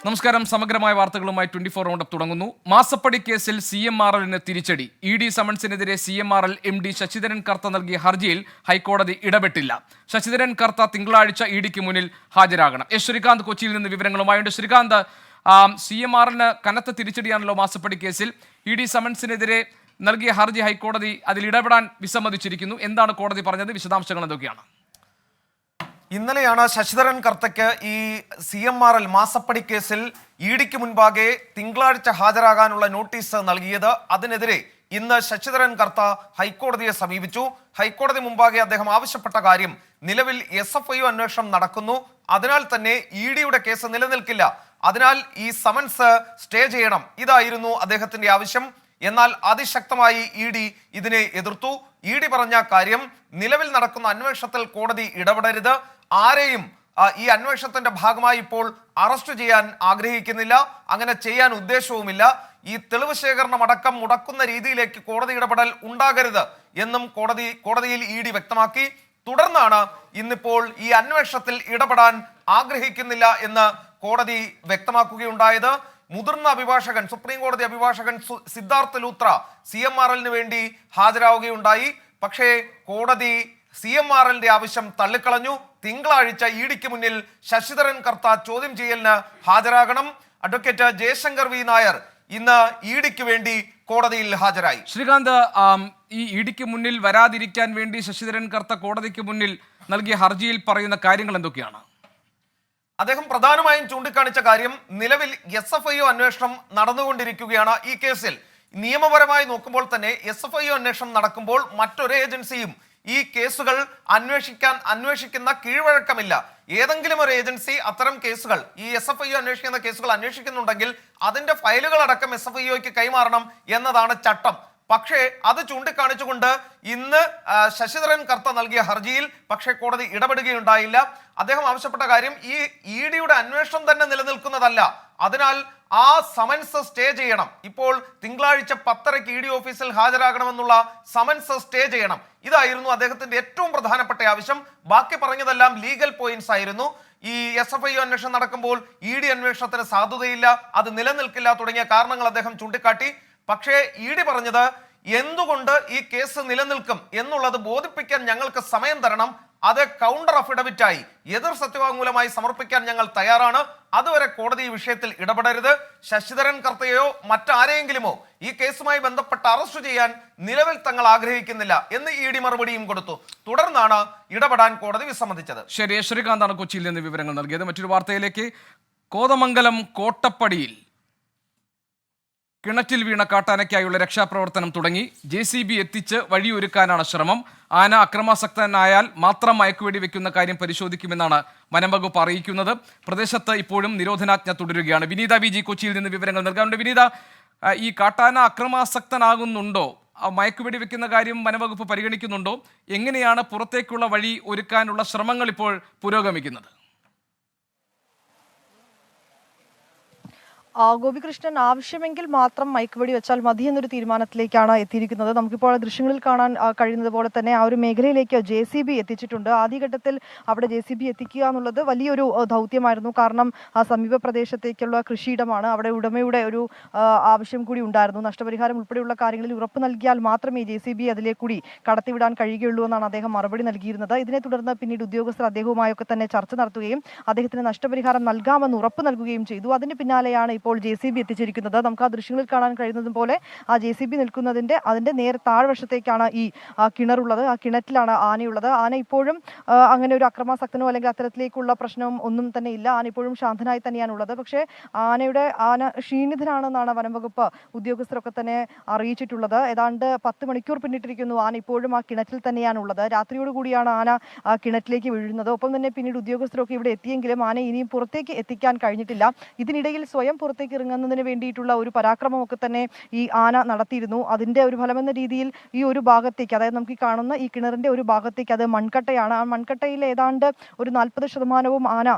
നമസ്കാരം. സമഗ്രമായ വാർത്തകളുമായി 24 റൗണ്ടപ്പ് തുടങ്ങുന്നു. മാസപ്പടി കേസിൽ CMRLന് തിരിച്ചടി. ED സമൻസിനെതിരെ CMRL MD ശശിധരൻ കർത്ത നൽകിയ ഹർജിയിൽ ഹൈക്കോടതി ഇടപെട്ടില്ല. ശശിധരൻ കർത്ത തിങ്കളാഴ്ച EDക്ക് മുന്നിൽ ഹാജരാകണം. ശ്രീകാന്ത് കൊച്ചിയിൽ നിന്ന് വിവരങ്ങളുമായുണ്ട്. ശ്രീകാന്ത്, CMRLന് കനത്ത തിരിച്ചടിയാണല്ലോ മാസപ്പടി കേസിൽ. ED സമൻസിനെതിരെ നൽകിയ ഹർജി ഹൈക്കോടതി അതിൽ ഇടപെടാൻ വിസമ്മതിച്ചിരിക്കുന്നു. എന്താണ് കോടതി പറഞ്ഞത്? വിശദാംശങ്ങൾ എന്തൊക്കെയാണ്? ഇന്നലെയാണ് ശശിധരൻ കർത്തയ്ക്ക് ഈ CMRL മാസപ്പടി കേസിൽ EDക്ക് മുൻപാകെ തിങ്കളാഴ്ച ഹാജരാകാനുള്ള നോട്ടീസ് നൽകിയത്. അതിനെതിരെ ഇന്ന് ശശിധരൻ കർത്ത ഹൈക്കോടതിയെ സമീപിച്ചു. ഹൈക്കോടതി മുമ്പാകെ അദ്ദേഹം ആവശ്യപ്പെട്ട കാര്യം, നിലവിൽ SFIO അന്വേഷണം നടക്കുന്നു, അതിനാൽ തന്നെ EDയുടെ കേസ് നിലനിൽക്കില്ല, അതിനാൽ ഈ സമൻസ് സ്റ്റേ ചെയ്യണം. ഇതായിരുന്നു അദ്ദേഹത്തിന്റെ ആവശ്യം. എന്നാൽ അതിശക്തമായി ED ഇതിനെ എതിർത്തു. ED പറഞ്ഞ കാര്യം, നിലവിൽ നടക്കുന്ന അന്വേഷണത്തിൽ കോടതി ഇടപെടരുത്, ആരെയും ഈ അന്വേഷണത്തിന്റെ ഭാഗമായി ഇപ്പോൾ അറസ്റ്റ് ചെയ്യാൻ ആഗ്രഹിക്കുന്നില്ല, അങ്ങനെ ചെയ്യാൻ ഉദ്ദേശവുമില്ല, ഈ തെളിവ് ശേഖരണം അടക്കം മുടക്കുന്ന രീതിയിലേക്ക് കോടതി ഇടപെടൽ ഉണ്ടാകരുത് എന്നും കോടതിയിൽ ED വ്യക്തമാക്കി. തുടർന്നാണ് ഇന്നിപ്പോൾ ഈ അന്വേഷണത്തിൽ ഇടപെടാൻ ആഗ്രഹിക്കുന്നില്ല എന്ന് കോടതി വ്യക്തമാക്കുകയുണ്ടായത്. മുതിർന്ന അഭിഭാഷകൻ, സുപ്രീം കോടതി അഭിഭാഷകൻ സിദ്ധാർത്ഥ ലൂത്ര CMRLന് വേണ്ടി ഹാജരാവുകയുണ്ടായി. പക്ഷേ കോടതി CMRLന്റെ ആവശ്യം തള്ളിക്കളഞ്ഞു. തിങ്കളാഴ്ച EDക്ക് മുന്നിൽ ശശിധരൻ കർത്ത ചോദ്യം ചെയ്യലിന് ഹാജരാകണം. അഡ്വക്കേറ്റ് ജയശങ്കർ V നായർ ഇന്ന് EDക്ക് വേണ്ടി കോടതിയിൽ ഹാജരായി. ശ്രീകാന്ത്, ഈ EDക്ക് മുന്നിൽ വരാതിരിക്കാൻ വേണ്ടി ശശിധരൻ കർത്ത കോടതിക്ക് മുന്നിൽ നൽകിയ ഹർജിയിൽ പറയുന്ന കാര്യങ്ങൾ എന്തൊക്കെയാണ്? അദ്ദേഹം പ്രധാനമായും ചൂണ്ടിക്കാണിച്ച കാര്യം, നിലവിൽ SFIO അന്വേഷണം നടന്നുകൊണ്ടിരിക്കുകയാണ്. ഈ കേസിൽ നിയമപരമായി നോക്കുമ്പോൾ തന്നെ SFIO അന്വേഷണം നടക്കുമ്പോൾ മറ്റൊരു ഏജൻസിയും ഈ കേസുകൾ അന്വേഷിക്കുന്ന കീഴ്വഴക്കമില്ല. ഏതെങ്കിലും ഒരു ഏജൻസി അത്തരം കേസുകൾ, ഈ SFIO അന്വേഷിക്കുന്ന കേസുകൾ അന്വേഷിക്കുന്നുണ്ടെങ്കിൽ അതിന്റെ ഫയലുകൾ അടക്കം SFIOയ്ക്ക് കൈമാറണം എന്നതാണ് ചട്ടം. പക്ഷേ അത് ചൂണ്ടിക്കാണിച്ചുകൊണ്ട് ഇന്ന് ശശിധരൻ കർത്ത നൽകിയ ഹർജിയിൽ പക്ഷേ കോടതി ഇടപെടുകയുണ്ടായില്ല. അദ്ദേഹം ആവശ്യപ്പെട്ട കാര്യം, ഈ EDയുടെ അന്വേഷണം തന്നെ നിലനിൽക്കുന്നതല്ല, അതിനാൽ ആ സമൻസ് സ്റ്റേ ചെയ്യണം. ഇപ്പോൾ തിങ്കളാഴ്ച 10:30 ED ഓഫീസിൽ ഹാജരാകണമെന്നുള്ള സമൻസ് സ്റ്റേ ചെയ്യണം. ഇതായിരുന്നു അദ്ദേഹത്തിന്റെ ഏറ്റവും പ്രധാനപ്പെട്ട ആവശ്യം. ബാക്കി പറഞ്ഞതെല്ലാം ലീഗൽ പോയിന്റ്സ് ആയിരുന്നു. ഈ SFIO അന്വേഷണം നടക്കുമ്പോൾ ED അന്വേഷണത്തിന് സാധുതയില്ല, അത് നിലനിൽക്കില്ല തുടങ്ങിയ കാരണങ്ങൾ അദ്ദേഹം ചൂണ്ടിക്കാട്ടി. പക്ഷേ ED പറഞ്ഞത്, എന്തുകൊണ്ട് ഈ കേസ് നിലനിൽക്കും എന്നുള്ളത് ബോധിപ്പിക്കാൻ ഞങ്ങൾക്ക് സമയം തരണം, അത് കൗണ്ടർ അഫിഡവിറ്റായി എതിർ സത്യവാങ്മൂലമായി സമർപ്പിക്കാൻ ഞങ്ങൾ തയ്യാറാണ്, അതുവരെ കോടതി ഈ വിഷയത്തിൽ ഇടപെടരുത്, ശശിധരൻ കർത്തയോ മറ്റാരെയെങ്കിലുമോ ഈ കേസുമായി ബന്ധപ്പെട്ട് അറസ്റ്റ് ചെയ്യാൻ നിലവിൽ തങ്ങൾ ആഗ്രഹിക്കുന്നില്ല എന്ന് ED മറുപടിയും കൊടുത്തു. തുടർന്നാണ് ഇടപെടാൻ കോടതി വിസമ്മതിച്ചത്. ശരി, ശ്രീകാന്താണ് കൊച്ചിയിൽ നിന്ന് വിവരങ്ങൾ നൽകിയത്. മറ്റൊരു വാർത്തയിലേക്ക്. കോതമംഗലം കോട്ടപ്പടിയിൽ കിണറ്റിൽ വീണ കാട്ടാനയ്ക്കായുള്ള രക്ഷാപ്രവർത്തനം തുടങ്ങി. JCB എത്തിച്ച് വഴിയൊരുക്കാനാണ് ശ്രമം. ആന അക്രമാസക്തനായാൽ മാത്രം മയക്കുവെടി വെക്കുന്ന കാര്യം പരിശോധിക്കുമെന്നാണ് വനംവകുപ്പ് അറിയിക്കുന്നത്. പ്രദേശത്ത് ഇപ്പോഴും നിരോധനാജ്ഞ തുടരുകയാണ്. വിനീത VG കൊച്ചിയിൽ നിന്ന് വിവരങ്ങൾ നൽകാറുണ്ട്. വിനീത, ഈ കാട്ടാന അക്രമാസക്തനാകുന്നുണ്ടോ? മയക്കുവെടി വെക്കുന്ന കാര്യം വനംവകുപ്പ് പരിഗണിക്കുന്നുണ്ടോ? എങ്ങനെയാണ് പുറത്തേക്കുള്ള വഴി ഒരുക്കാനുള്ള ശ്രമങ്ങൾ ഇപ്പോൾ പുരോഗമിക്കുന്നത്? ഗോപികൃഷ്ണൻ, ആവശ്യമെങ്കിൽ മാത്രം മയക്കുവെടി വെച്ചാൽ മതി എന്നൊരു തീരുമാനത്തിലേക്കാണ് എത്തിയിരിക്കുന്നത്. നമുക്കിപ്പോൾ ദൃശ്യങ്ങളിൽ കാണാൻ കഴിയുന്നത് പോലെ തന്നെ ആ ഒരു മേഖലയിലേക്ക് JCB എത്തിച്ചിട്ടുണ്ട്. ആദ്യഘട്ടത്തിൽ അവിടെ JCB എത്തിക്കുക എന്നുള്ളത് വലിയൊരു ദൗത്യമായിരുന്നു. കാരണം ആ സമീപ പ്രദേശത്തേക്കുള്ള കൃഷിയിടമാണ്. അവിടെ ഉടമയുടെ ഒരു ആവശ്യം കൂടി ഉണ്ടായിരുന്നു. നഷ്ടപരിഹാരം ഉൾപ്പെടെയുള്ള കാര്യങ്ങളിൽ ഉറപ്പ് നൽകിയാൽ മാത്രമേ JCB അതിലേക്ക് കൂടി കടത്തിവിടാൻ കഴിയുകയുള്ളൂ എന്നാണ് അദ്ദേഹം മറുപടി നൽകിയിരുന്നത്. ഇതിനെ തുടർന്ന് പിന്നീട് ഉദ്യോഗസ്ഥർ അദ്ദേഹവുമായൊക്കെ തന്നെ ചർച്ച നടത്തുകയും അദ്ദേഹത്തിന് നഷ്ടപരിഹാരം നൽകാമെന്ന് ഉറപ്പ് നൽകുകയും ചെയ്തു. അതിന് പിന്നാലെയാണ് ഇപ്പോൾ JCB എത്തിച്ചിരിക്കുന്നത്. നമുക്ക് ആ ദൃശ്യങ്ങളിൽ കാണാൻ കഴിയുന്നത് പോലെ ആ JCB നിൽക്കുന്നതിന്റെ നേരെ താഴ്വശത്തേക്കാണ് ഈ കിണറുള്ളത്. ആ കിണറ്റിലാണ് ആനയുള്ളത്. ആന ഇപ്പോഴും അങ്ങനെ ഒരു അക്രമാസക്തനോ അല്ലെങ്കിൽ അത്തരത്തിലേക്കുള്ള പ്രശ്നവും ഒന്നും തന്നെ ഇല്ല. ആന ഇപ്പോഴും ശാന്തനായി തന്നെയാണ് ഉള്ളത്. പക്ഷേ ആന ക്ഷീണിതനാണെന്നാണ് വനംവകുപ്പ് ഉദ്യോഗസ്ഥരൊക്കെ തന്നെ അറിയിച്ചിട്ടുള്ളത്. ഏതാണ്ട് 10 മണിക്കൂർ പിന്നിട്ടിരിക്കുന്നു. ആന ഇപ്പോഴും ആ കിണറ്റിൽ തന്നെയാണ് ഉള്ളത്. രാത്രിയോടുകൂടിയാണ് ആന കിണറ്റിലേക്ക് വീഴുന്നത്. ഒപ്പം തന്നെ പിന്നീട് ഉദ്യോഗസ്ഥരൊക്കെ ഇവിടെ എത്തിയെങ്കിലും ആന ഇനിയും പുറത്തേക്ക് എത്തിക്കാൻ കഴിഞ്ഞിട്ടില്ല. ഇതിനിടയിൽ സ്വയം പുറത്തേക്ക് ഇറങ്ങുന്നതിന് വേണ്ടിയിട്ടുള്ള ഒരു പരാക്രമമൊക്കെ തന്നെ ഈ ആന നടത്തിയിരുന്നു. അതിന്റെ ഒരു ഫലമെന്ന രീതിയിൽ ഈ ഒരു ഭാഗത്തേക്ക്, അതായത് നമുക്ക് ഈ കാണുന്ന ഈ കിണറിന്റെ ഒരു ഭാഗത്തേക്ക്, അത് മൺകട്ടയാണ്, ആ മൺകട്ടയിൽ ഏതാണ്ട് ഒരു 40% ആന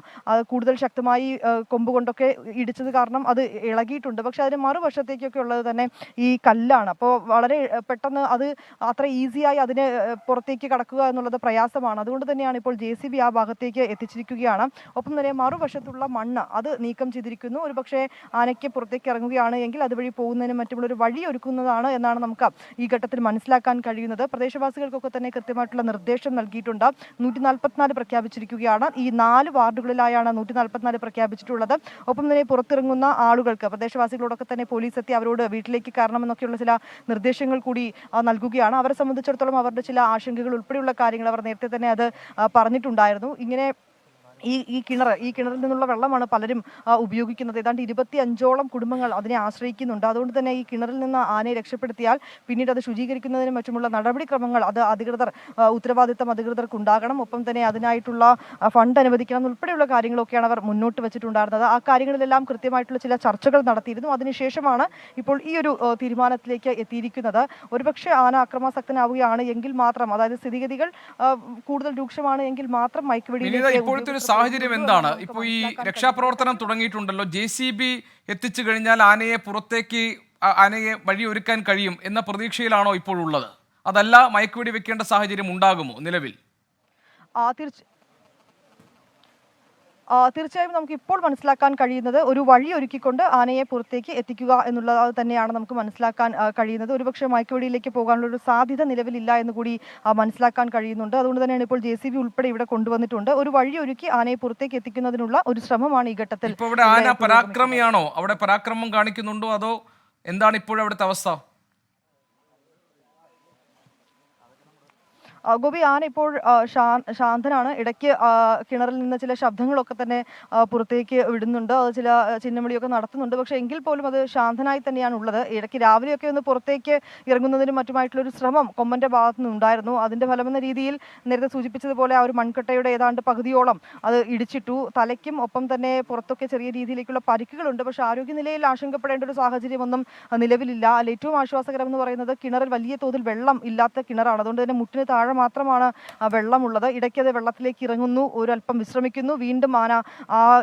കൂടുതൽ ശക്തമായി കൊമ്പ് കൊണ്ടൊക്കെ ഇടിച്ചത് കാരണം അത് ഇളകിയിട്ടുണ്ട്. പക്ഷെ അതിന് മറുവശത്തേക്കൊക്കെ ഉള്ളത് തന്നെ ഈ കല്ലാണ്. അപ്പോൾ വളരെ പെട്ടെന്ന് അത് അത്ര ഈസിയായി അതിന് പുറത്തേക്ക് കടക്കുക എന്നുള്ളത് പ്രയാസമാണ്. അതുകൊണ്ട് തന്നെയാണ് ഇപ്പോൾ JCB ആ ഭാഗത്തേക്ക് എത്തിച്ചിരിക്കുകയാണ്. ഒപ്പം തന്നെ മറുവശത്തുള്ള മണ്ണ് അത് നീക്കം ചെയ്തിരിക്കുന്നു. ഒരുപക്ഷെ ആനയ്ക്ക് പുറത്തേക്ക് ഇറങ്ങുകയാണ് എങ്കിൽ അതുവഴി പോകുന്നതിന് മറ്റുമുള്ള ഒരു വഴി ഒരുക്കുന്നതാണ് എന്നാണ് നമുക്ക് ഈ ഘട്ടത്തിൽ മനസ്സിലാക്കാൻ കഴിയുന്നത്. പ്രദേശവാസികൾക്കൊക്കെ തന്നെ കൃത്യമായിട്ടുള്ള നിർദ്ദേശം നൽകിയിട്ടുണ്ട്. 144 പ്രഖ്യാപിച്ചിരിക്കുകയാണ്. ഈ 4 വാർഡുകളിലായാണ് 144 പ്രഖ്യാപിച്ചിട്ടുള്ളത്. ഒപ്പം തന്നെ പുറത്തിറങ്ങുന്ന ആളുകൾക്ക്, പ്രദേശവാസികളോടൊക്കെ തന്നെ പോലീസ് എത്തി അവരോട് വീട്ടിലേക്ക് കയറണമെന്നൊക്കെയുള്ള ചില നിർദ്ദേശങ്ങൾ കൂടി നൽകുകയാണ്. അവരെ സംബന്ധിച്ചിടത്തോളം അവരുടെ ചില ആശങ്കകൾ ഉൾപ്പെടെയുള്ള കാര്യങ്ങൾ അവർ നേരത്തെ തന്നെ അത് പറഞ്ഞിട്ടുണ്ടായിരുന്നു. ഇങ്ങനെ ഈ കിണറിൽ നിന്നുള്ള വെള്ളമാണ് പലരും ഉപയോഗിക്കുന്നത്. ഏതാണ്ട് 25ഓളം കുടുംബങ്ങൾ അതിനെ ആശ്രയിക്കുന്നുണ്ട്. അതുകൊണ്ട് തന്നെ ഈ കിണറിൽ നിന്ന് ആനയെ രക്ഷപ്പെടുത്തിയാൽ പിന്നീട് അത് ശുചീകരിക്കുന്നതിനും മറ്റുമുള്ള നടപടിക്രമങ്ങൾ അത് ഉത്തരവാദിത്തം അധികൃതർക്ക് ഉണ്ടാകണം. ഒപ്പം തന്നെ അതിനായിട്ടുള്ള ഫണ്ട് അനുവദിക്കണം ഉൾപ്പെടെയുള്ള കാര്യങ്ങളൊക്കെയാണ് അവർ മുന്നോട്ട് വെച്ചിട്ടുണ്ടായിരുന്നത്. ആ കാര്യങ്ങളിലെല്ലാം കൃത്യമായിട്ടുള്ള ചില ചർച്ചകൾ നടത്തിയിരുന്നു. അതിനുശേഷമാണ് ഇപ്പോൾ ഈ ഒരു തീരുമാനത്തിലേക്ക് എത്തിയിരിക്കുന്നത്. ഒരുപക്ഷെ ആന അക്രമാസക്തനാവുകയാണ് എങ്കിൽ മാത്രം, അതായത് സ്ഥിതിഗതികൾ കൂടുതൽ രൂക്ഷമാണ് എങ്കിൽ മാത്രം മയക്കുവെടിയിലേക്ക് സാഹചര്യം എന്താണ്? ഇപ്പോൾ ഈ രക്ഷാപ്രവർത്തനം തുടങ്ങിയിട്ടുണ്ടല്ലോ, JCB എത്തിച്ചു കഴിഞ്ഞാൽ ആനയെ വഴിയൊരുക്കാൻ കഴിയും എന്ന പ്രതീക്ഷയിലാണോ ഇപ്പോഴുള്ളത്? അതല്ല മയക്കുവെടി വെക്കേണ്ട സാഹചര്യം ഉണ്ടാകുമോ നിലവിൽ? തീർച്ചയായും നമുക്ക് ഇപ്പോൾ മനസ്സിലാക്കാൻ കഴിയുന്നത് ഒരു വഴി ഒരുക്കിക്കൊണ്ട് ആനയെ പുറത്തേക്ക് എത്തിക്കുക എന്നുള്ളത് തന്നെയാണ് നമുക്ക് മനസ്സിലാക്കാൻ കഴിയുന്നത്. ഒരുപക്ഷെ മയക്കുവെടിയിലേക്ക് പോകാനുള്ള ഒരു സാധ്യത നിലവിലില്ല എന്ന് കൂടി മനസ്സിലാക്കാൻ കഴിയുന്നുണ്ട്. അതുകൊണ്ട് തന്നെയാണ് ഇപ്പോൾ JCB ഉൾപ്പെടെ ഇവിടെ കൊണ്ടുവന്നിട്ടുണ്ട്. ഒരു വഴി ഒരുക്കി ആനയെ പുറത്തേക്ക് എത്തിക്കുന്നതിനുള്ള ഒരു ശ്രമമാണ് ഈ ഘട്ടത്തിൽ. ഇപ്പോൾ ഇവിടെ ആന പരാക്രമിയാണോ? അവിടെ പരാക്രമം കാണിക്കുന്നുണ്ടോ അതോ എന്താണ് ഇപ്പോഴവിടുത്തെ അവസ്ഥ? ഗോപി, ആന ഇപ്പോൾ ശാന്തനാണ്. ഇടയ്ക്ക് കിണറിൽ നിന്ന് ചില ശബ്ദങ്ങളൊക്കെ തന്നെ പുറത്തേക്ക് വിടുന്നുണ്ട്. അത് ചില ചിഹ്നവിളിയൊക്കെ നടത്തുന്നുണ്ട്. പക്ഷേ എങ്കിൽ പോലും അത് ശാന്തനായി തന്നെയാണ് ഉള്ളത്. ഇടയ്ക്ക് രാവിലെയൊക്കെ ഒന്ന് പുറത്തേക്ക് ഇറങ്ങുന്നതിനും മറ്റുമായിട്ടുള്ളൊരു ശ്രമം കൊമ്പന്റെ ഭാഗത്തു നിന്നുണ്ടായിരുന്നു. അതിന്റെ ഫലമെന്ന രീതിയിൽ നേരത്തെ സൂചിപ്പിച്ചതുപോലെ ആ ഒരു മൺകട്ടയുടെ ഏതാണ്ട് പകുതിയോളം അത് ഇടിച്ചിട്ടു. തലയ്ക്കും ഒപ്പം തന്നെ പുറത്തൊക്കെ ചെറിയ രീതിയിലേക്കുള്ള പരിക്കുകളുണ്ട്. പക്ഷേ ആരോഗ്യനിലയിൽ ആശങ്കപ്പെടേണ്ട ഒരു സാഹചര്യമൊന്നും നിലവിലില്ല. അതിൽ ഏറ്റവും ആശ്വാസകരം എന്ന് പറയുന്നത് കിണറിൽ വലിയ തോതിൽ വെള്ളം ഇല്ലാത്ത കിണറാണ്. അതുകൊണ്ട് തന്നെ മുട്ടിന് താഴെ മാത്രമാണ് വെള്ളമുള്ളത്. ഇടയ്ക്ക് അത് വെള്ളത്തിലേക്ക് ഇറങ്ങുന്നു, ഒരല്പം വിശ്രമിക്കുന്നു, വീണ്ടും ആന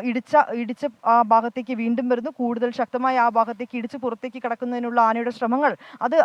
ഇടിച്ച ആ ഭാഗത്തേക്ക് വീണ്ടും വരുന്നു. കൂടുതൽ ശക്തമായി ആ ഭാഗത്തേക്ക് ഇടിച്ച് പുറത്തേക്ക് കടക്കുന്നതിനുള്ള ആനയുടെ ശ്രമങ്ങൾ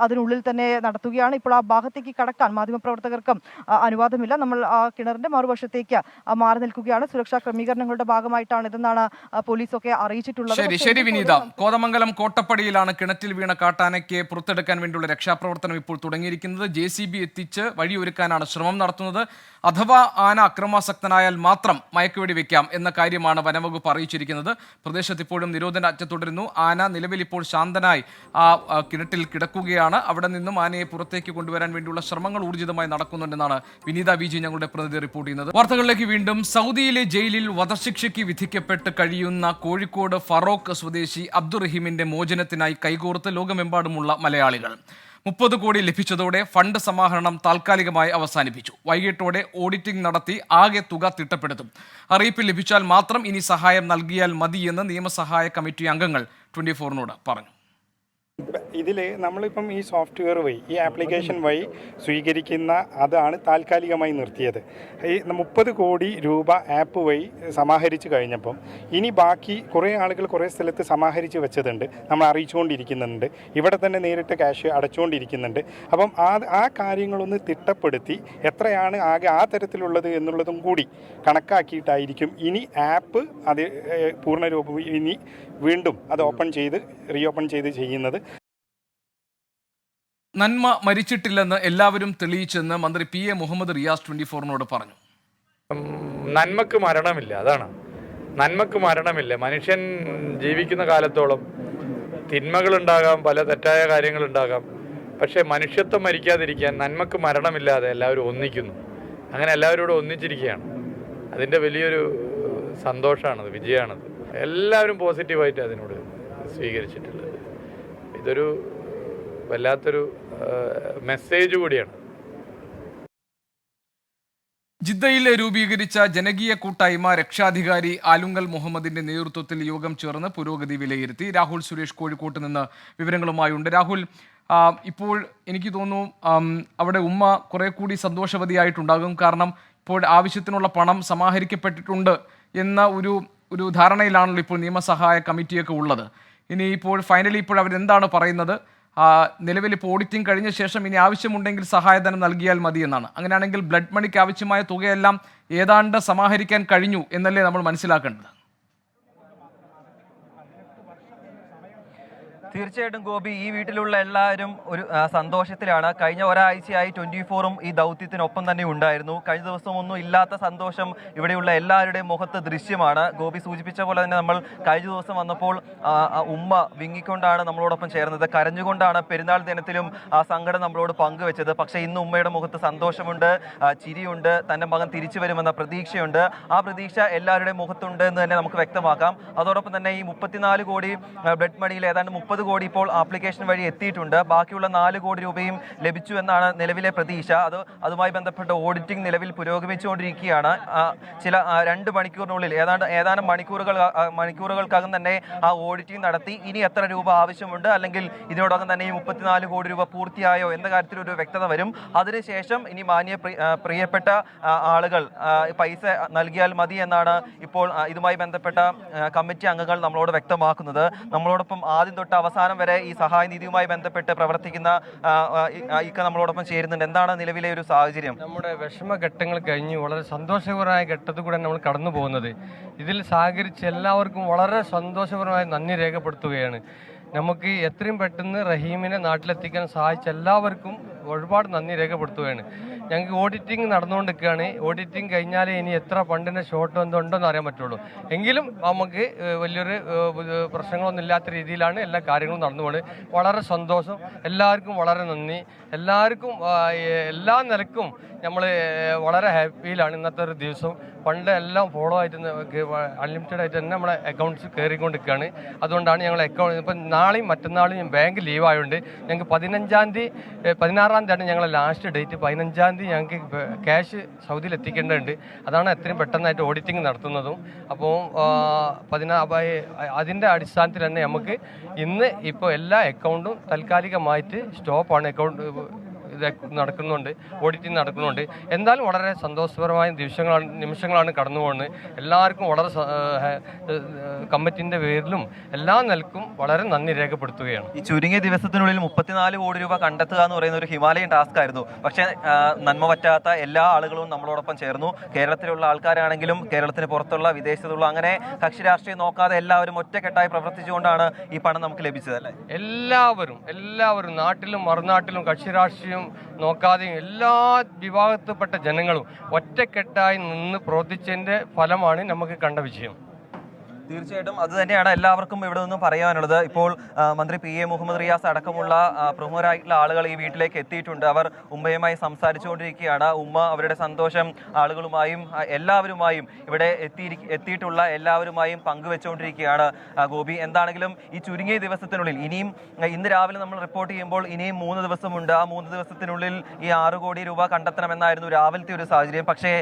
അതിനുള്ളിൽ തന്നെ നടത്തുകയാണ്. ഇപ്പോൾ ആ ഭാഗത്തേക്ക് കടക്കാൻ മാധ്യമപ്രവർത്തകർക്കും അനുവാദമില്ല. നമ്മൾ ആ കിണറിന്റെ മറുവശത്തേക്ക് മാറി നിൽക്കുകയാണ്. സുരക്ഷാ ക്രമീകരണങ്ങളുടെ ഭാഗമായിട്ടാണ് ഇതെന്നാണ് പോലീസൊക്കെ അറിയിച്ചിട്ടുള്ളത്. ശരി വിനീത, കോതമംഗലം കോട്ടപ്പടിയിലാണ് കിണറ്റിൽ വീണ കാട്ടാനയ്ക്ക് പുറത്തെടുക്കാൻ വേണ്ടിയുള്ള രക്ഷാപ്രവർത്തനം ഇപ്പോൾ തുടങ്ങിയിരിക്കുന്നത്. JCB എത്തിച്ച് വഴിയൊരുക്കാനാണ് ശ്രമം നടത്തുന്നത്. അഥവാ ആന അക്രമാസക്തനായാൽ മാത്രം മയക്കുവെടി വെക്കാം എന്ന കാര്യമാണ് വനംവകുപ്പ് അറിയിച്ചിരിക്കുന്നത്. പ്രദേശത്ത് ഇപ്പോഴും നിരോധനാജ്ഞ തുടരുന്നു. ആന നിലവിൽ ഇപ്പോൾ ശാന്തനായി ആ കിണറ്റിൽ കിടക്കുകയാണ്. അവിടെ നിന്നും ആനയെ പുറത്തേക്ക് കൊണ്ടുവരാൻ വേണ്ടിയുള്ള ശ്രമങ്ങൾ ഊർജിതമായി നടക്കുന്നുണ്ടെന്നാണ് വിനീത VG ഞങ്ങളുടെ പ്രതിനിധി റിപ്പോർട്ട് ചെയ്യുന്നത്. വാർത്തകളിലേക്ക് വീണ്ടും. സൗദിയിലെ ജയിലിൽ വധശിക്ഷയ്ക്ക് വിധിക്കപ്പെട്ട് കഴിയുന്ന കോഴിക്കോട് ഫറോക്ക് സ്വദേശി അബ്ദുറഹീമിന്റെ മോചനത്തിനായി കൈകോർത്ത് ലോകമെമ്പാടുമുള്ള മലയാളികൾ. 30 കോടി ലഭിച്ചതോടെ ഫണ്ട് സമാഹരണം താൽക്കാലികമായി അവസാനിപ്പിച്ചു. വൈകിട്ടോടെ ഓഡിറ്റിംഗ് നടത്തി ആകെ തുക തിട്ടപ്പെടുത്തും. അറിയിപ്പ് ലഭിച്ചാൽ മാത്രം ഇനി സഹായം നൽകിയാൽ മതിയെന്ന് നിയമസഹായ കമ്മിറ്റി അംഗങ്ങൾ 24-നോട് പറഞ്ഞു. ഇതിൽ നമ്മളിപ്പം ഈ സോഫ്റ്റ്വെയർ വഴി, ഈ ആപ്ലിക്കേഷൻ വഴി സ്വീകരിക്കുന്ന അതാണ് താൽക്കാലികമായി നിർത്തിയത്. ഈ 30 കോടി രൂപ ആപ്പ് വഴി സമാഹരിച്ച് കഴിഞ്ഞപ്പം ഇനി ബാക്കി കുറേ ആളുകൾ കുറേ സ്ഥലത്ത് സമാഹരിച്ച് വെച്ചതുണ്ട്, നമ്മൾ അറിയിച്ചുകൊണ്ടിരിക്കുന്നുണ്ട്. ഇവിടെ തന്നെ നേരിട്ട് ക്യാഷ് അടച്ചുകൊണ്ടിരിക്കുന്നുണ്ട്. അപ്പം ആ കാര്യങ്ങളൊന്ന് തിട്ടപ്പെടുത്തി എത്രയാണ് ആകെ ആ തരത്തിലുള്ളത് എന്നുള്ളതും കൂടി കണക്കാക്കിയിട്ടായിരിക്കും ഇനി ആപ്പ് അത് പൂർണ്ണരൂപം ഇനി വീണ്ടും അത് റീഓപ്പൺ ചെയ്ത് ചെയ്യുന്നത്. നന്മ മരിച്ചിട്ടില്ലെന്ന് എല്ലാവരും തെളിയിച്ചെന്ന് മന്ത്രി PA മുഹമ്മദ് റിയാസ് 24-നോട് പറഞ്ഞു. നന്മക്ക് മരണമില്ല, അതാണ്. നന്മക്ക് മരണമില്ല. മനുഷ്യൻ ജീവിക്കുന്ന കാലത്തോളം തിന്മകളുണ്ടാകാം, പല തെറ്റായ കാര്യങ്ങളുണ്ടാകാം. പക്ഷേ മനുഷ്യത്വം മരിക്കാതിരിക്കാൻ നന്മക്ക് മരണമില്ലാതെ എല്ലാവരും ഒന്നിക്കുന്നു. അങ്ങനെ എല്ലാവരോടും ഒന്നിച്ചിരിക്കുകയാണ്. അതിൻ്റെ വലിയൊരു സന്തോഷമാണത്, വിജയമാണത്. എല്ലാവരും പോസിറ്റീവായിട്ട് അതിനോട് സ്വീകരിച്ചിട്ടുള്ളത്. ഇതൊരു വല്ലാത്തൊരു മെസ്സേജ് കൂടിയാണ്. ജിദ്ദയിൽ രൂപീകരിച്ച ജനകീയ കൂട്ടായ്മ രക്ഷാധികാരി ആലുങ്കൽ മുഹമ്മദിന്റെ നേതൃത്വത്തിൽ യോഗം ചേർന്ന് പുരോഗതി വിലയിരുത്തി. രാഹുൽ സുരേഷ് കോഴിക്കോട്ട് നിന്ന് വിവരങ്ങളുമായുണ്ട്. രാഹുൽ, ഇപ്പോൾ എനിക്ക് തോന്നുന്നു അവിടെ ഉമ്മ കുറെ കൂടി സന്തോഷവതിയായിട്ടുണ്ടാകും. കാരണം ഇപ്പോൾ ആവശ്യത്തിനുള്ള പണം സമാഹരിക്കപ്പെട്ടിട്ടുണ്ട് എന്ന ഒരു ധാരണയിലാണല്ലോ ഇപ്പോൾ നിയമസഹായ കമ്മിറ്റിയൊക്കെ ഉള്ളത്. ഇനി ഇപ്പോൾ ഫൈനലി ഇപ്പോൾ അവരെന്താണ് പറയുന്നത്? നിലവിൽ ഇപ്പോൾ ഓഡിറ്റിംഗ് കഴിഞ്ഞ ശേഷം ഇനി ആവശ്യമുണ്ടെങ്കിൽ സഹായധനം നൽകിയാൽ മതി എന്നാണ്. അങ്ങനെയാണെങ്കിൽ ബ്ലഡ് മണിക്ക് ആവശ്യമായ തുകയെല്ലാം ഏതാണ്ട് സമാഹരിക്കാൻ കഴിഞ്ഞു എന്നല്ലേ നമ്മൾ മനസ്സിലാക്കേണ്ടത്? തീർച്ചയായിട്ടും ഗോപി, ഈ വീട്ടിലുള്ള എല്ലാവരും ഒരു സന്തോഷത്തിലാണ്. കഴിഞ്ഞ ഒരാഴ്ചയായി 24-ഉം ഈ ദൗത്യത്തിനൊപ്പം തന്നെ ഉണ്ടായിരുന്നു. കഴിഞ്ഞ ദിവസം ഒന്നും ഇല്ലാത്ത സന്തോഷം ഇവിടെയുള്ള എല്ലാവരുടെയും മുഖത്ത് ദൃശ്യമാണ്. ഗോപി സൂചിപ്പിച്ച പോലെ തന്നെ നമ്മൾ കഴിഞ്ഞ ദിവസം വന്നപ്പോൾ ഉമ്മ വിങ്ങിക്കൊണ്ടാണ് നമ്മളോടൊപ്പം ചേർന്നത്. കരഞ്ഞുകൊണ്ടാണ് പെരുന്നാൾ ദിനത്തിലും ആ സങ്കടം നമ്മളോട് പങ്കുവെച്ചത്. പക്ഷേ ഇന്ന് ഉമ്മയുടെ മുഖത്ത് സന്തോഷമുണ്ട്, ചിരിയുണ്ട്, തൻ്റെ മകൻ തിരിച്ചു വരുമെന്ന പ്രതീക്ഷയുണ്ട്. ആ പ്രതീക്ഷ എല്ലാവരുടെയും മുഖത്തുണ്ട് എന്ന് തന്നെ നമുക്ക് വ്യക്തമാക്കാം. അതോടൊപ്പം തന്നെ ഈ 34 കോടി ബ്ലഡ് മണിയിൽ ഏതാണ്ട് 30 കോടി ഇപ്പോൾ ആപ്ലിക്കേഷൻ വഴി എത്തിയിട്ടുണ്ട്. ബാക്കിയുള്ള 4 കോടി രൂപയും ലഭിച്ചു എന്നാണ് നിലവിലെ പ്രതീക്ഷ. അതുമായി ബന്ധപ്പെട്ട ഓഡിറ്റിംഗ് നിലവിൽ പുരോഗമിച്ചുകൊണ്ടിരിക്കുകയാണ്. ചില 2 മണിക്കൂറിനുള്ളിൽ ഏതാനും മണിക്കൂറുകൾക്കകം തന്നെ ആ ഓഡിറ്റിംഗ് നടത്തി ഇനി എത്ര രൂപ ആവശ്യമുണ്ട്, അല്ലെങ്കിൽ ഇതിനോടകം തന്നെ ഈ 34 കോടി രൂപ പൂർത്തിയായോ എന്ന കാര്യത്തിൽ ഒരു വ്യക്തത വരും. അതിനുശേഷം ഇനി പ്രിയപ്പെട്ട ആളുകൾ പൈസ നൽകിയാൽ മതി എന്നാണ് ഇപ്പോൾ ഇതുമായി ബന്ധപ്പെട്ട കമ്മിറ്റി അംഗങ്ങൾ നമ്മളോട് വ്യക്തമാക്കുന്നത്. നമ്മളോടൊപ്പം ആദ്യം തൊട്ട് അവസാനം വരെ ഈ സഹായ നിധിയുമായി ബന്ധപ്പെട്ട് പ്രവർത്തിക്കുന്ന ഇക്ക നമ്മളോടൊപ്പം ചേരുന്നുണ്ട്. എന്താണ് നിലവിലെ ഒരു സാഹചര്യം? നമ്മുടെ വിഷമഘട്ടങ്ങൾ കഴിഞ്ഞ് വളരെ സന്തോഷകരമായ ഘട്ടത്തിൽ കൂടെ നമ്മൾ കടന്നു പോകുന്നത്. ഇതിൽ സഹകരിച്ച എല്ലാവർക്കും വളരെ സന്തോഷപരമായ നന്ദി രേഖപ്പെടുത്തുകയാണ്. നമുക്ക് എത്രയും പെട്ടെന്ന് റഹീമിനെ നാട്ടിലെത്തിക്കാൻ സഹായിച്ച എല്ലാവർക്കും ഒരുപാട് നന്ദി രേഖപ്പെടുത്തുകയാണ്. ഞങ്ങൾക്ക് ഓഡിറ്റിംഗ് നടന്നുകൊണ്ടിരിക്കുകയാണ്. ഓഡിറ്റിംഗ് കഴിഞ്ഞാലേ ഇനി എത്ര ഫണ്ടിൻ്റെ ഷോർട്ട് എന്തുണ്ടെന്ന് അറിയാൻ പറ്റുള്ളൂ. എങ്കിലും നമുക്ക് വലിയൊരു പ്രശ്നങ്ങളൊന്നും ഇല്ലാത്ത രീതിയിലാണ് എല്ലാ കാര്യങ്ങളും നടന്നു പോകുന്നത്. വളരെ സന്തോഷം, എല്ലാവർക്കും വളരെ നന്ദി. എല്ലാവർക്കും എല്ലാ നിലക്കും നമ്മൾ വളരെ ഹാപ്പിയിലാണ് ഇന്നത്തെ ഒരു ദിവസം. ഫണ്ട് എല്ലാം ഫോളോ ആയിട്ട് അൺലിമിറ്റഡ് ആയിട്ട് തന്നെ നമ്മളെ അക്കൗണ്ട്സ് കയറിക്കൊണ്ടിരിക്കുകയാണ്. അതുകൊണ്ടാണ് ഞങ്ങൾ അക്കൗണ്ട് ഇപ്പം നാളെയും മറ്റന്നാളും ഞാൻ ബാങ്ക് ലീവ് ആയതുകൊണ്ട് ഞങ്ങൾക്ക് 16-ാം തീയതിയാണ് ഞങ്ങളെ ലാസ്റ്റ് ഡേറ്റ്. 15-ാം തീയതി ഞങ്ങൾക്ക് ക്യാഷ് സൗദിയിൽ എത്തിക്കേണ്ടതുണ്ട്. അതാണ് എത്രയും പെട്ടെന്നായിട്ട് ഓഡിറ്റിംഗ് നടത്തുന്നതും. അപ്പോൾ അതിൻ്റെ അടിസ്ഥാനത്തിൽ തന്നെ നമുക്ക് ഇന്ന് ഇപ്പോൾ എല്ലാ അക്കൗണ്ടും താൽക്കാലികമായിട്ട് സ്റ്റോപ്പാണ്. അക്കൗണ്ട് നടക്കുന്നുണ്ട്, ഓഡിറ്റിംഗ് നടക്കുന്നുണ്ട്. എന്തായാലും വളരെ സന്തോഷപരമായ നിമിഷങ്ങളാണ് കടന്നു പോകുന്നത്. എല്ലാവർക്കും വളരെ കമ്മിറ്റിൻ്റെ പേരിലും എല്ലാ നിലക്കും വളരെ നന്ദി രേഖപ്പെടുത്തുകയാണ്. ഈ ചുരുങ്ങിയ ദിവസത്തിനുള്ളിൽ 34 കോടി രൂപ കണ്ടെത്തുക എന്ന് പറയുന്ന ഒരു ഹിമാലയൻ ടാസ്ക് ആയിരുന്നു. പക്ഷേ നന്മ പറ്റാത്ത എല്ലാ ആളുകളും നമ്മളോടൊപ്പം ചേർന്നു. കേരളത്തിലുള്ള ആൾക്കാരാണെങ്കിലും കേരളത്തിന് പുറത്തുള്ള വിദേശത്തുള്ള അങ്ങനെ കക്ഷി രാഷ്ട്രീയം നോക്കാതെ എല്ലാവരും ഒറ്റക്കെട്ടായി പ്രവർത്തിച്ചുകൊണ്ടാണ് ഈ പണം നമുക്ക് ലഭിച്ചത് അല്ലേ? എല്ലാവരും നാട്ടിലും മറുനാട്ടിലും കക്ഷി രാഷ്ട്രീയം നോക്കാതെയും എല്ലാ വിഭാഗത്തിൽപ്പെട്ട ജനങ്ങളും ഒറ്റക്കെട്ടായി നിന്ന് പ്രവർത്തിച്ചതിൻ്റെ ഫലമാണ് നമുക്ക് കണ്ട വിജയം. തീർച്ചയായിട്ടും അത് തന്നെയാണ് എല്ലാവർക്കും ഇവിടെ നിന്നും പറയാനുള്ളത്. ഇപ്പോൾ മന്ത്രി PA മുഹമ്മദ് റിയാസ് അടക്കമുള്ള പ്രമുഖരായിട്ടുള്ള ആളുകൾ ഈ വീട്ടിലേക്ക് എത്തിയിട്ടുണ്ട്. അവർ ഉമ്മയുമായി സംസാരിച്ചുകൊണ്ടിരിക്കുകയാണ്. ഉമ്മ അവരുടെ സന്തോഷം ആളുകളുമായും എല്ലാവരുമായും ഇവിടെ എത്തിയിട്ടുള്ള എല്ലാവരുമായും പങ്കുവെച്ചുകൊണ്ടിരിക്കുകയാണ്. ഗോപി, എന്താണെങ്കിലും ഈ ചുരുങ്ങിയ ദിവസത്തിനുള്ളിൽ ഇന്ന് രാവിലെ നമ്മൾ റിപ്പോർട്ട് ചെയ്യുമ്പോൾ ഇനിയും 3 ദിവസമുണ്ട്. ആ 3 ദിവസത്തിനുള്ളിൽ ഈ 6 കോടി രൂപ കണ്ടെത്തണമെന്നായിരുന്നു രാവിലത്തെ ഒരു സാഹചര്യം. പക്ഷേ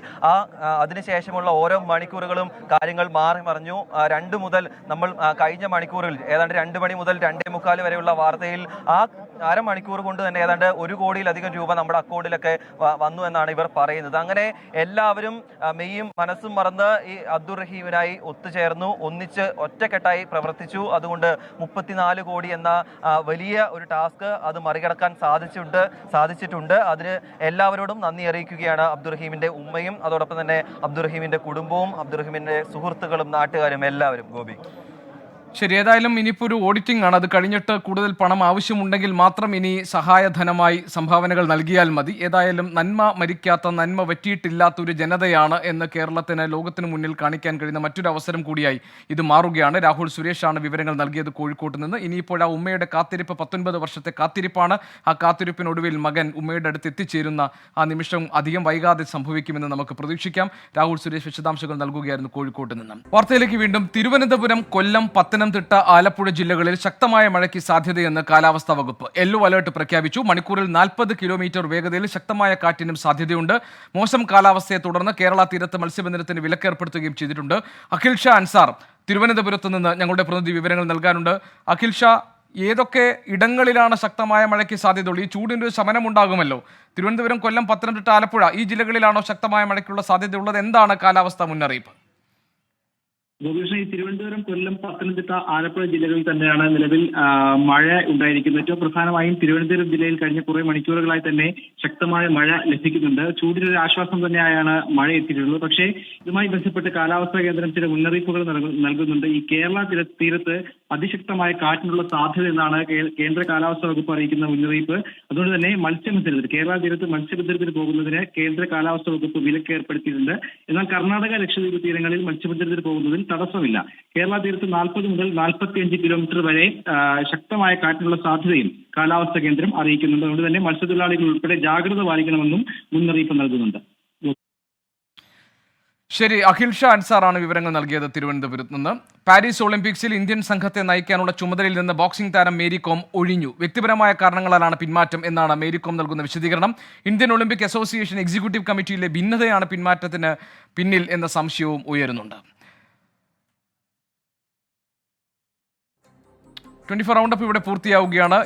അതിനുശേഷമുള്ള ഓരോ മണിക്കൂറുകളും കാര്യങ്ങൾ മാറി മറിഞ്ഞു. 2 മുതൽ നമ്മൾ കഴിഞ്ഞ മണിക്കൂറിൽ ഏതാണ്ട് 2 മണി മുതൽ 2:45 വരെയുള്ള വാർത്തയിൽ ആ അരമണിക്കൂർ കൊണ്ട് തന്നെ ഏതാണ്ട് 1 കോടിയിലധികം രൂപ നമ്മുടെ അക്കൗണ്ടിലൊക്കെ വന്നു എന്നാണ് ഇവർ പറയുന്നത്. അങ്ങനെ എല്ലാവരും മെയ്യും മനസ്സും മറന്ന് ഈ അബ്ദുൾ റഹീമിനായി ഒത്തുചേർന്നു, ഒന്നിച്ച് ഒറ്റക്കെട്ടായി പ്രവർത്തിച്ചു. അതുകൊണ്ട് 34 കോടി എന്ന വലിയ ഒരു ടാസ്ക് അത് മറികടക്കാൻ സാധിച്ചിട്ടുണ്ട്. അതിന് എല്ലാവരോടും നന്ദി അറിയിക്കുകയാണ് അബ്ദുൾ റഹീമിന്റെ ഉമ്മയും അതോടൊപ്പം തന്നെ അബ്ദുൾ റഹീമിന്റെ കുടുംബവും അബ്ദുൾ റഹീമിന്റെ സുഹൃത്തുക്കളും നാട്ടുകാരും എല്ലാവരും. ഗോപി, ശരി, ഏതായാലും ഇനിയിപ്പോൾ ഒരു ഓഡിറ്റിംഗ് ആണ്. അത് കഴിഞ്ഞിട്ട് കൂടുതൽ പണം ആവശ്യമുണ്ടെങ്കിൽ മാത്രം ഇനി സഹായധനമായി സംഭാവനകൾ നൽകിയാൽ മതി. ഏതായാലും നന്മ മരിക്കാത്ത, നന്മ വറ്റിയിട്ടില്ലാത്ത ഒരു ജനതയാണ് എന്ന് കേരളത്തിന് ലോകത്തിന് മുന്നിൽ കാണിക്കാൻ കഴിയുന്ന മറ്റൊരു അവസരം കൂടിയായി ഇത് മാറുകയാണ്. രാഹുൽ സുരേഷാണ് വിവരങ്ങൾ നൽകിയത് കോഴിക്കോട്ട് നിന്ന്. ഇനിയിപ്പോൾ ആ ഉമ്മയുടെ കാത്തിരിപ്പ് 19 വർഷത്തെ കാത്തിരിപ്പാണ്. ആ കാത്തിരിപ്പിനൊടുവിൽ മകൻ ഉമ്മയുടെ അടുത്ത് എത്തിച്ചേരുന്ന ആ നിമിഷം അധികം വൈകാതെ സംഭവിക്കുമെന്ന് നമുക്ക് പ്രതീക്ഷിക്കാം. രാഹുൽ സുരേഷ് വിശദാംശങ്ങൾ നൽകുകയായിരുന്നു കോഴിക്കോട്ട് നിന്ന്. വാർത്തയിലേക്ക് വീണ്ടും. തിരുവനന്തപുരം, കൊല്ലം, പത്തനംതിട്ട പത്തനംതിട്ട, ആലപ്പുഴ ജില്ലകളിൽ ശക്തമായ മഴയ്ക്ക് സാധ്യതയെന്ന് കാലാവസ്ഥാ വകുപ്പ്. യെല്ലോ അലർട്ട് പ്രഖ്യാപിച്ചു. മണിക്കൂറിൽ 40 കിലോമീറ്റർ വേഗതയിൽ ശക്തമായ കാറ്റിനും സാധ്യതയുണ്ട്. മോശം കാലാവസ്ഥയെ തുടർന്ന് കേരള തീരത്ത് മത്സ്യബന്ധനത്തിന് വിലക്കേർപ്പെടുത്തുകയും ചെയ്തിട്ടുണ്ട്. അഖിൽ ഷാ അൻസാർ തിരുവനന്തപുരത്ത് നിന്ന് ഞങ്ങളുടെ പ്രതിനിധി വിവരങ്ങൾ നൽകാനുണ്ട്. അഖിൽ ഷാ, ഏതൊക്കെ ഇടങ്ങളിലാണ് ശക്തമായ മഴയ്ക്ക് സാധ്യതയുള്ളൂ? ഈ ചൂടിൻ്റെ ഒരു ശമനമുണ്ടാകുമല്ലോ. തിരുവനന്തപുരം, കൊല്ലം, പത്തനംതിട്ട, ആലപ്പുഴ ഈ ജില്ലകളിലാണോ ശക്തമായ മഴയ്ക്കുള്ള സാധ്യതയുള്ളത്? എന്താണ് കാലാവസ്ഥാ മുന്നറിയിപ്പ്? ഗോപികൃഷ്ണൻ, ഈ തിരുവനന്തപുരം, കൊല്ലം, പത്തനംതിട്ട, ആലപ്പുഴ ജില്ലകളിൽ തന്നെയാണ് നിലവിൽ മഴ ഉണ്ടായിരിക്കുന്നത്. ഏറ്റവും പ്രധാനമായും തിരുവനന്തപുരം ജില്ലയിൽ കഴിഞ്ഞ കുറെ മണിക്കൂറുകളായി തന്നെ ശക്തമായ മഴ ലഭിക്കുന്നുണ്ട്. ചൂടിനൊരു ആശ്വാസം തന്നെയായാണ് മഴ എത്തിയിട്ടുള്ളത്. പക്ഷേ ഇതുമായി ബന്ധപ്പെട്ട് കാലാവസ്ഥാ കേന്ദ്രം ചില മുന്നറിയിപ്പുകൾ നൽകുന്നുണ്ട്. ഈ കേരള തീരത്ത് അതിശക്തമായ കാറ്റിനുള്ള സാധ്യത എന്നാണ് കേന്ദ്ര കാലാവസ്ഥാ വകുപ്പ് അറിയിക്കുന്ന മുന്നറിയിപ്പ്. അതുകൊണ്ട് തന്നെ മത്സ്യബന്ധനത്തിന്, കേരള തീരത്ത് മത്സ്യബന്ധനത്തിന് പോകുന്നതിന് കേന്ദ്ര കാലാവസ്ഥാ വകുപ്പ് വിലക്ക് ഏർപ്പെടുത്തിയിട്ടുണ്ട്. എന്നാൽ കർണാടക, ലക്ഷദ്വീപ് തീരങ്ങളിൽ മത്സ്യബന്ധനത്തിന് പോകുന്നതിൽ തടസ്സമില്ല. കേരള തീരത്ത് 40 മുതൽ 45 കിലോമീറ്റർ വരെ ശക്തമായ കാറ്റിനുള്ള സാധ്യതയും കാലാവസ്ഥാ കേന്ദ്രം അറിയിക്കുന്നുണ്ട്. അതുകൊണ്ട് തന്നെ മത്സ്യത്തൊഴിലാളികൾ ഉൾപ്പെടെ ജാഗ്രത പാലിക്കണമെന്നും മുന്നറിയിപ്പ് നൽകുന്നുണ്ട്. ശരി, അഖിൽ ഷാ അൻസാറാണ് വിവരങ്ങൾ നൽകിയത് തിരുവനന്തപുരത്ത് നിന്ന്. പാരീസ് ഒളിമ്പിക്സിൽ ഇന്ത്യൻ സംഘത്തെ നയിക്കാനുള്ള ചുമതലയിൽ നിന്ന് ബോക്സിംഗ് താരം മേരി കോം ഒഴിഞ്ഞു. വ്യക്തിപരമായ കാരണങ്ങളാലാണ് പിന്മാറ്റം എന്നാണ് മേരി കോം നൽകുന്ന വിശദീകരണം. ഇന്ത്യൻ ഒളിമ്പിക് അസോസിയേഷൻ എക്സിക്യൂട്ടീവ് കമ്മിറ്റിയിലെ ഭിന്നതയാണ് പിന്മാറ്റത്തിന് പിന്നിൽ എന്ന സംശയവും ഉയരുന്നുണ്ട്. 24 റൗണ്ടപ്പ് ഇവിടെ പൂർത്തിയാവുകയാണ്.